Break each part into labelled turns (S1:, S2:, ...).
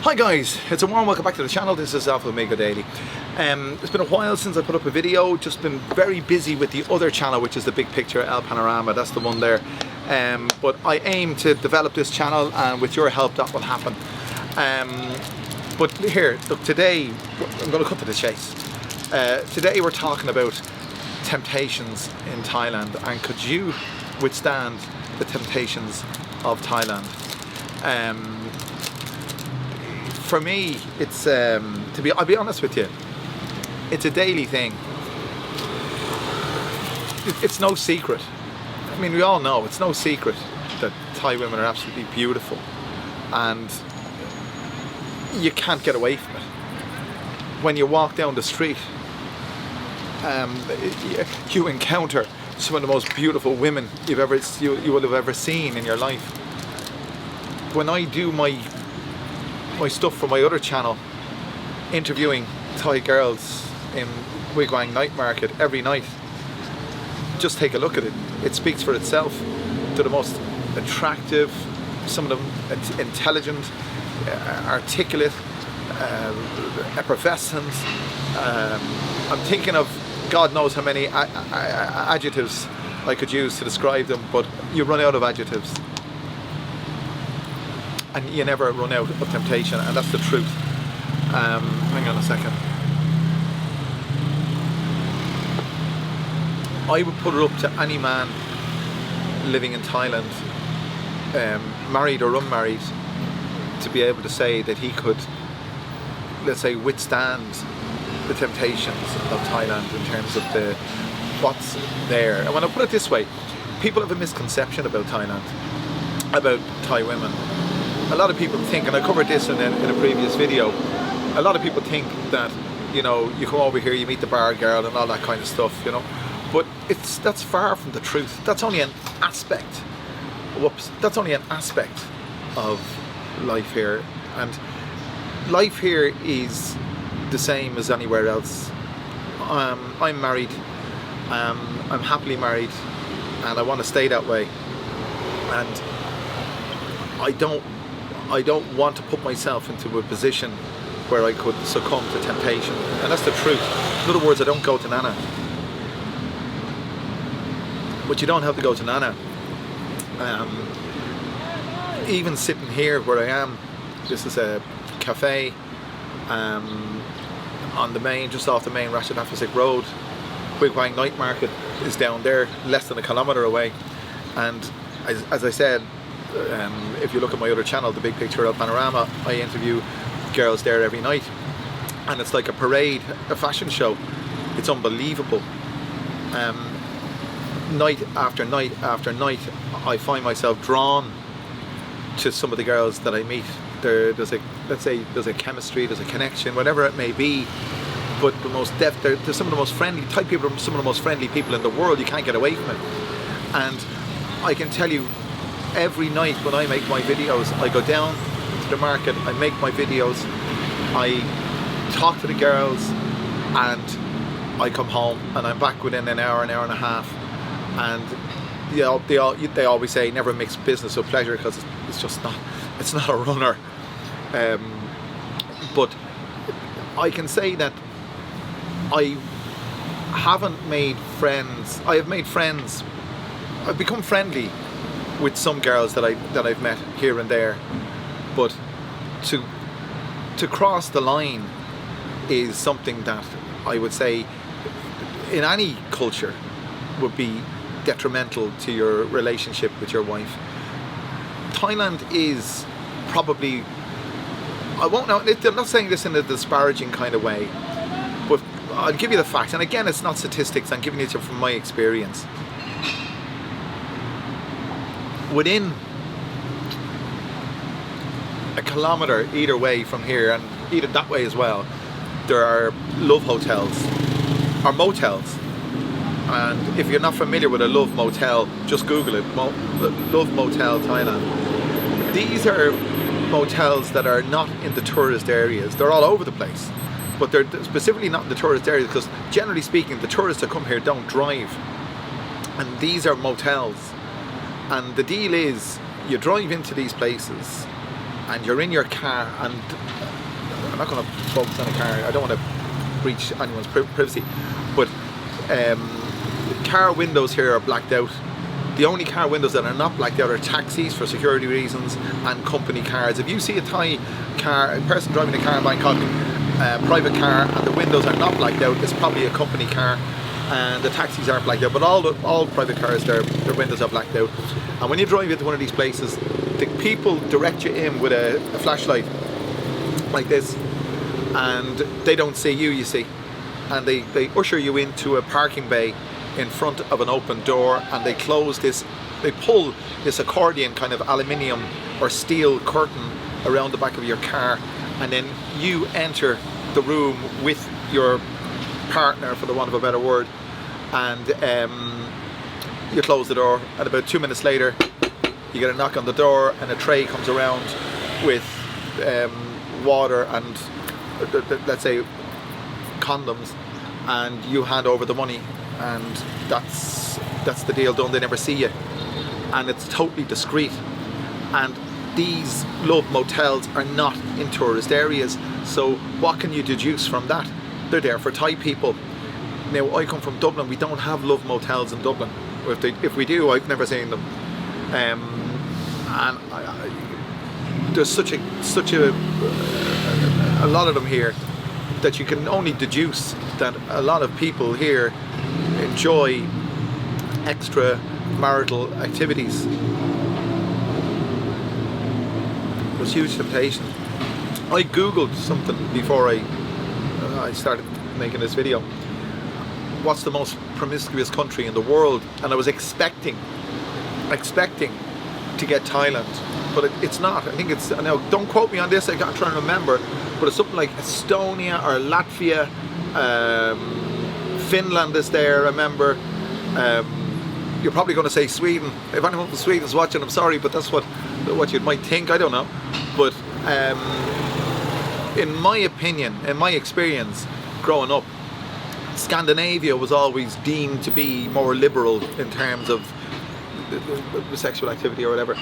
S1: Hi guys, it's a warm welcome back to the channel. This is Alpha Omega Daily. It's been a while since I put up a video, just been very busy with the other channel, which is the big picture El Panorama. That's the one there. But I aim to develop this channel, and with your help that will happen. But here, look, today I'm going to cut to the chase. Today we're talking about temptations in Thailand, and could you withstand the temptations of Thailand? For me, it's I'll be honest with you, it's a daily thing. It's no secret. I mean, we all know it's no secret that Thai women are absolutely beautiful, and you can't get away from it. When you walk down the street, you encounter some of the most beautiful women you will have ever seen in your life. When I do my stuff for my other channel, interviewing Thai girls in Wigwang night market every night, just take a look at it. It speaks for itself. They're the most attractive, some of them intelligent, articulate, effervescent. I'm thinking of God knows how many adjectives I could use to describe them, but you run out of adjectives. And you never run out of temptation, and that's the truth. Hang on a second. I would put it up to any man living in Thailand, married or unmarried, to be able to say that he could, let's say, withstand the temptations of Thailand in terms of what's there. And when I put it this way, people have a misconception about Thailand, about Thai women. A lot of people think, and I covered this in a previous video, a lot of people think that, you know, you come over here, you meet the bar girl and all that kind of stuff, you know, but that's far from the truth. That's only an aspect. Whoops, that's only an aspect of life here, and life here is the same as anywhere else. I'm married, I'm happily married, and I want to stay that way, and I don't want to put myself into a position where I could succumb to temptation, and that's the truth. In other words, I don't go to Nana. But you don't have to go to Nana. Even sitting here where I am, this is a cafe on the main, just off the main Ratchet Road. Wigwang night market is down there, less than a kilometre away, and as I said, if you look at my other channel, the big picture El Panorama, I interview girls there every night, and it's like a parade, a fashion show. It's unbelievable. Night after night after night, I find myself drawn to some of the girls that I meet. There's a chemistry, there's a connection, whatever it may be. But the most they're some of the most friendly Thai people, are some of the most friendly people in the world. You can't get away from it. And I can tell you, every night when I make my videos, I go down to the market, I make my videos, I talk to the girls, and I come home, and I'm back within an hour and a half. And you know, they always say never mix business with pleasure, because it's not a runner. But I can say that I haven't made friends. I have made friends. I've become friendly with some girls that I've met here and there, but to cross the line is something that I would say in any culture would be detrimental to your relationship with your wife. Thailand is probably, I'm not saying this in a disparaging kind of way, but I'll give you the facts, and again, it's not statistics, I'm giving it to you from my experience. Within a kilometre either way from here, and either that way as well, there are love hotels or motels. And if you're not familiar with a love motel, just Google it, Love Motel Thailand. These are motels that are not in the tourist areas. They're all over the place, but they're specifically not in the tourist areas, because generally speaking, the tourists that come here don't drive. And these are motels. And the deal is, you drive into these places and you're in your car, and I'm not going to focus on a car, I don't want to breach anyone's privacy, but car windows here are blacked out. The only car windows that are not blacked out are taxis for security reasons and company cars. If you see a Thai car, a person driving a car in Bangkok, private car, and the windows are not blacked out, it's probably a company car, and the taxis aren't blacked out. But all private cars, their windows are blacked out. And when you drive into one of these places, the people direct you in with a flashlight like this, and they don't see you, you see, and they usher you into a parking bay in front of an open door, and they pull this accordion kind of aluminium or steel curtain around the back of your car, and then you enter the room with your partner, for the want of a better word, and you close the door, and about 2 minutes later you get a knock on the door, and a tray comes around with water and let's say condoms, and you hand over the money, and that's the deal done. They never see you, and it's totally discreet. And these love motels are not in tourist areas, so what can you deduce from that? They're there for Thai people. Now, I come from Dublin, we don't have love motels in Dublin. If we do, I've never seen them. And there's such a lot of them here that you can only deduce that a lot of people here enjoy extra marital activities. There's huge temptation. I googled something before I started making this video. What's the most promiscuous country in the world? And I was expecting to get Thailand, but it's not. I think it's, now don't quote me on this, I'm trying to remember, but it's something like Estonia or Latvia. Finland is there, I remember. You're probably going to say Sweden. If anyone from Sweden is watching, I'm sorry, but that's what you might think, I don't know. But in my opinion, in my experience growing up, Scandinavia was always deemed to be more liberal in terms of sexual activity or whatever.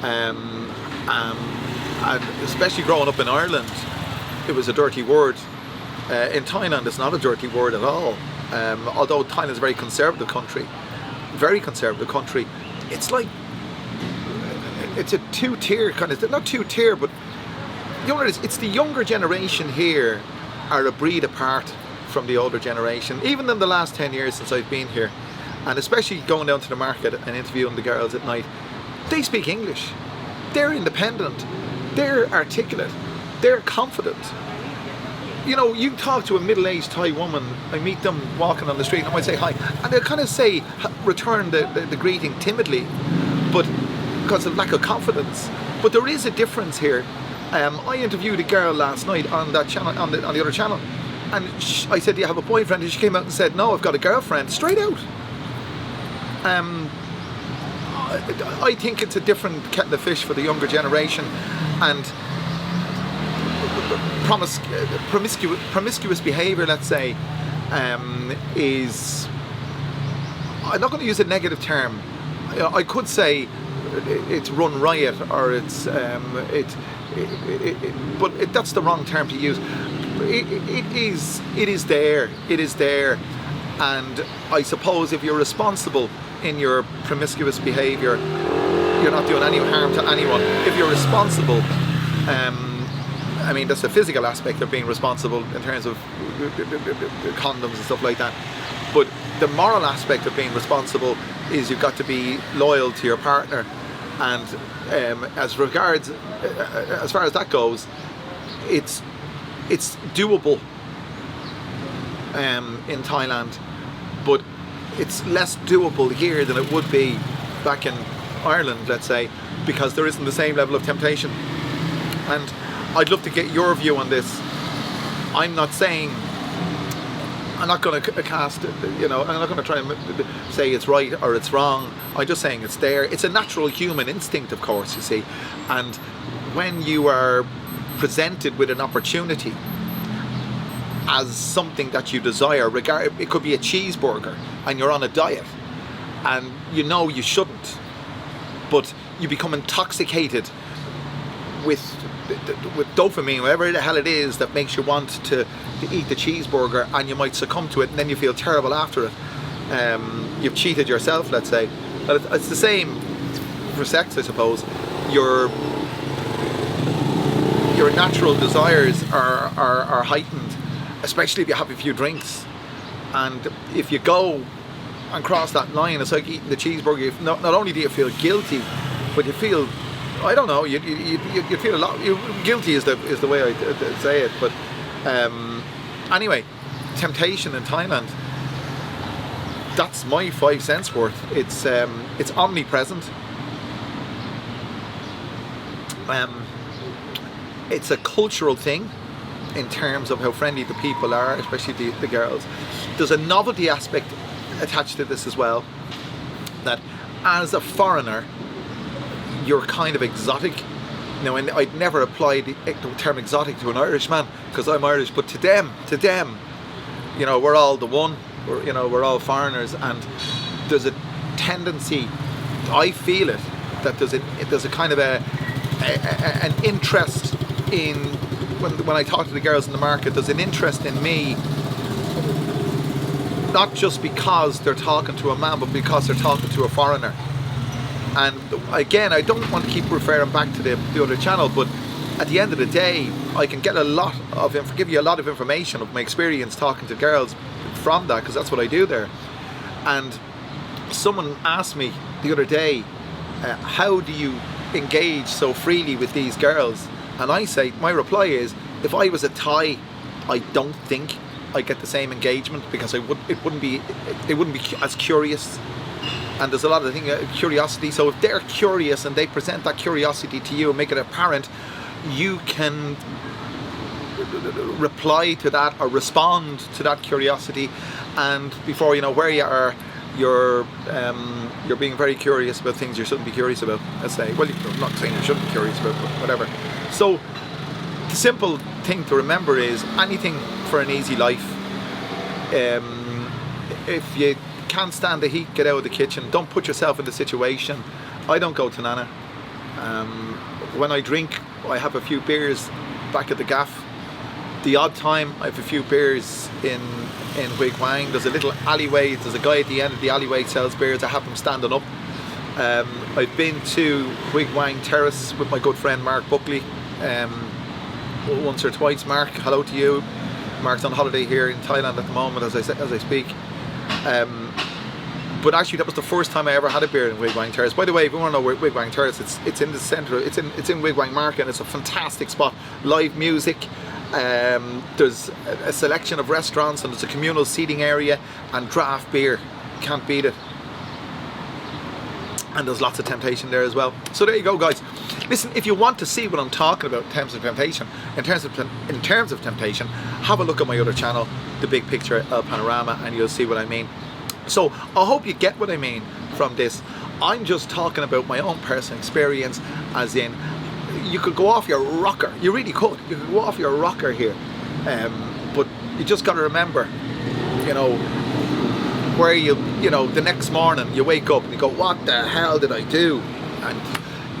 S1: And especially growing up in Ireland, it was a dirty word. In Thailand, it's not a dirty word at all. Although Thailand is a very conservative country, it's like, it's a two-tier kind of, not two-tier, but you know what it is? It's the younger generation here are a breed apart from the older generation, even in the last 10 years since I've been here. And especially going down to the market and interviewing the girls at night, they speak English, they're independent, they're articulate, they're confident. You know, you talk to a middle-aged Thai woman, I meet them walking on the street, and I might say hi, and they'll kind of say, return the greeting timidly, but because of lack of confidence. But there is a difference here. I interviewed a girl last night on that channel, on the other channel, and I said, do you have a boyfriend? And she came out and said, no, I've got a girlfriend, straight out. I think it's a different kettle of fish for the younger generation, and promiscuous behaviour, let's say, is, I'm not going to use a negative term. I could say it's run riot, or it's but that's the wrong term to use. It is there, and I suppose if you're responsible in your promiscuous behaviour, you're not doing any harm to anyone. If you're responsible, I mean, that's the physical aspect of being responsible in terms of condoms and stuff like that. But the moral aspect of being responsible is you've got to be loyal to your partner. And as far as that goes, it's doable in Thailand, but it's less doable here than it would be back in Ireland, let's say, because there isn't the same level of temptation. And I'd love to get your view on this. I'm not saying, I'm not going to cast, you know, I'm not going to try and say it's right or it's wrong. I'm just saying it's there. It's a natural human instinct, of course, you see. And when you are presented with an opportunity as something that you desire, it could be a cheeseburger and you're on a diet and you know you shouldn't, but you become intoxicated with dopamine, whatever the hell it is that makes you want to eat the cheeseburger, and you might succumb to it, and then you feel terrible after it. You've cheated yourself, let's say. But it's the same for sex, I suppose. Your natural desires are heightened, especially if you have a few drinks. And if you go and cross that line, it's like eating the cheeseburger. Not only do you feel guilty, but you feel, I don't know, you feel a lot. Guilty is the way I say it. But anyway, temptation in Thailand. That's my 5 cents worth. It's omnipresent. It's a cultural thing in terms of how friendly the people are, especially the girls. There's a novelty aspect attached to this as well, that as a foreigner you're kind of exotic. Now, I'd never apply the term exotic to an Irishman because I'm Irish, but to them, you know, we're all the one. We're all foreigners, and there's a tendency, I feel it, that there's a kind of an interest in, when I talk to the girls in the market, there's an interest in me, not just because they're talking to a man, but because they're talking to a foreigner. And again, I don't want to keep referring back to the other channel, but at the end of the day, I can get give you a lot of information of my experience talking to girls from that, because that's what I do there. And someone asked me the other day, how do you engage so freely with these girls? And I say, my reply is, if I was a Thai, I don't think I get the same engagement, because it wouldn't be as curious. And there's a lot of curiosity. So if they're curious and they present that curiosity to you and make it apparent, you can reply to that or respond to that curiosity, and before you know where you are, you're being very curious about things you shouldn't be curious about, let's say. Well, I'm not saying you shouldn't be curious about, but whatever. So the simple thing to remember is, anything for an easy life. If you can't stand the heat, get out of the kitchen. Don't put yourself in the situation. I don't go to Nana. When I drink, I have a few beers back at the gaff. The odd time I have a few beers in Wig Wang. There's a little alleyway, there's a guy at the end of the alleyway sells beers. I have them standing up. I've been to Wig Wang Terrace with my good friend Mark Buckley once or twice. Mark, hello to you. Mark's on holiday here in Thailand at the moment as I speak. But actually that was the first time I ever had a beer in Wig Wang Terrace. By the way, if you want to know where Wig Wang Terrace, it's in the centre, it's in Wig Wang Market, and it's a fantastic spot. Live music, there's a selection of restaurants, and there's a communal seating area and draft beer. Can't beat it. And there's lots of temptation there as well. So there you go, guys. Listen, if you want to see what I'm talking about in terms of temptation, in terms of temptation, have a look at my other channel, The Big Picture El Panorama, and you'll see what I mean. So I hope you get what I mean from this. I'm just talking about my own personal experience, as in, you could go off your rocker. You really could. You could go off your rocker here. But you just got to remember, you know, where you know, the next morning you wake up and you go, what the hell did I do? And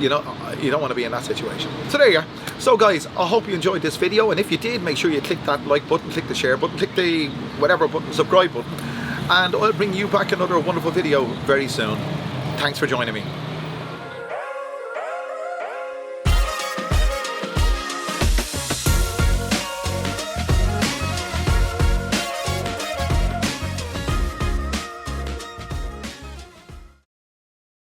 S1: you know, you don't want to be in that situation. So there you are. So guys, I hope you enjoyed this video, and if you did, make sure you click that like button, click the share button, click the whatever button, subscribe button, and I'll bring you back another wonderful video very soon. Thanks for joining me.